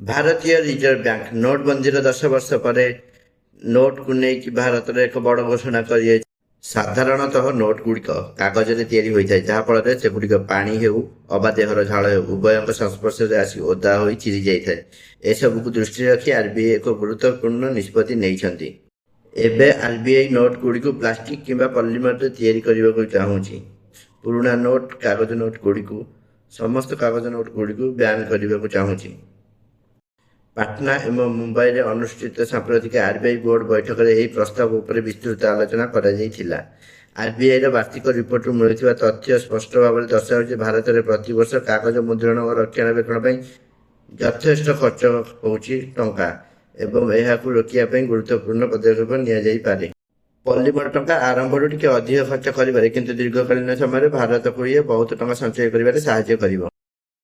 ଭାରତୀୟ reserve bank ନୋଟବନ୍ଦୀର 10 ବର୍ଷ ପରେ ନୋଟକୁ ନେଇକି ଭାରତରେ ଏକ ବଡ଼ ଘୋଷଣା କରିଯାଇଛି। ସାଧାରଣତଃ ନୋଟ ଗୁଡ଼ିକ କାଗଜରେ ତିଆରି ହୋଇଥାଏ, ଯାହାଫଳରେ ସେଗୁଡ଼ିକ ପାଣି ହେଉ ଅବା ଦେହର ଝାଳ ହେଉ ଉଭୟଙ୍କ ସଂସ୍ପର୍ଶରେ ଆସି ଓଦା ହୋଇ ଚିରି ଯାଇଥାଏ। ଏସବୁକୁ ଦୃଷ୍ଟିରେ ରଖି ଆର୍ବିଆଇ ଏକ ଗୁରୁତ୍ୱପୂର୍ଣ୍ଣ ନିଷ୍ପତ୍ତି ନେଇଛନ୍ତି। ଏବେ ଆର୍ବିଆଇ ନୋଟ ଗୁଡ଼ିକୁ ପ୍ଲାଷ୍ଟିକ କିମ୍ବା ପଲିମରରେ ତିଆରି କରିବାକୁ ଚାହୁଁଛି। ପୁରୁଣା ନୋଟ, କାଗଜ ନୋଟ ଗୁଡ଼ିକୁ ସମସ୍ତ କାଗଜ ନୋଟ ଗୁଡ଼ିକୁ ବ୍ୟାନ୍ କରିବାକୁ ଚାହୁଁଛି। ପାଟନା ଏବଂ ମୁମ୍ବାଇରେ ଅନୁଷ୍ଠିତ ସାମ୍ପ୍ରତିକ ଆର୍ବିଆଇ ବୋର୍ଡ ବୈଠକରେ ଏହି ପ୍ରସ୍ତାବ ଉପରେ ବିସ୍ତୃତ ଆଲୋଚନା କରାଯାଇଥିଲା। ଆର୍ବିଆଇର ବାର୍ଷିକ ରିପୋର୍ଟରୁ ମିଳୁଥିବା ତଥ୍ୟ ସ୍ପଷ୍ଟ ଭାବରେ ଦର୍ଶାଉଛି ଭାରତରେ ପ୍ରତିବର୍ଷ କାଗଜ ମୁଦ୍ରଣ ଓ ରକ୍ଷଣାବେକ୍ଷଣ ପାଇଁ ଯଥେଷ୍ଟ ଖର୍ଚ୍ଚ ହେଉଛି ଟଙ୍କା ଏବଂ ଏହାକୁ ରୋକିବା ପାଇଁ ଗୁରୁତ୍ୱପୂର୍ଣ୍ଣ ପଦକ୍ଷେପ ନିଆଯାଇପାରେ। ପଲିମର ଟଙ୍କା ଆରମ୍ଭରୁ ଟିକେ ଅଧିକ ଖର୍ଚ୍ଚ କରିପାରେ, କିନ୍ତୁ ଦୀର୍ଘକାଳୀନ ସମୟରେ ଭାରତକୁ ବହୁତ ଟଙ୍କା ସଞ୍ଚୟ କରିବାରେ ସାହାଯ୍ୟ କରିବ।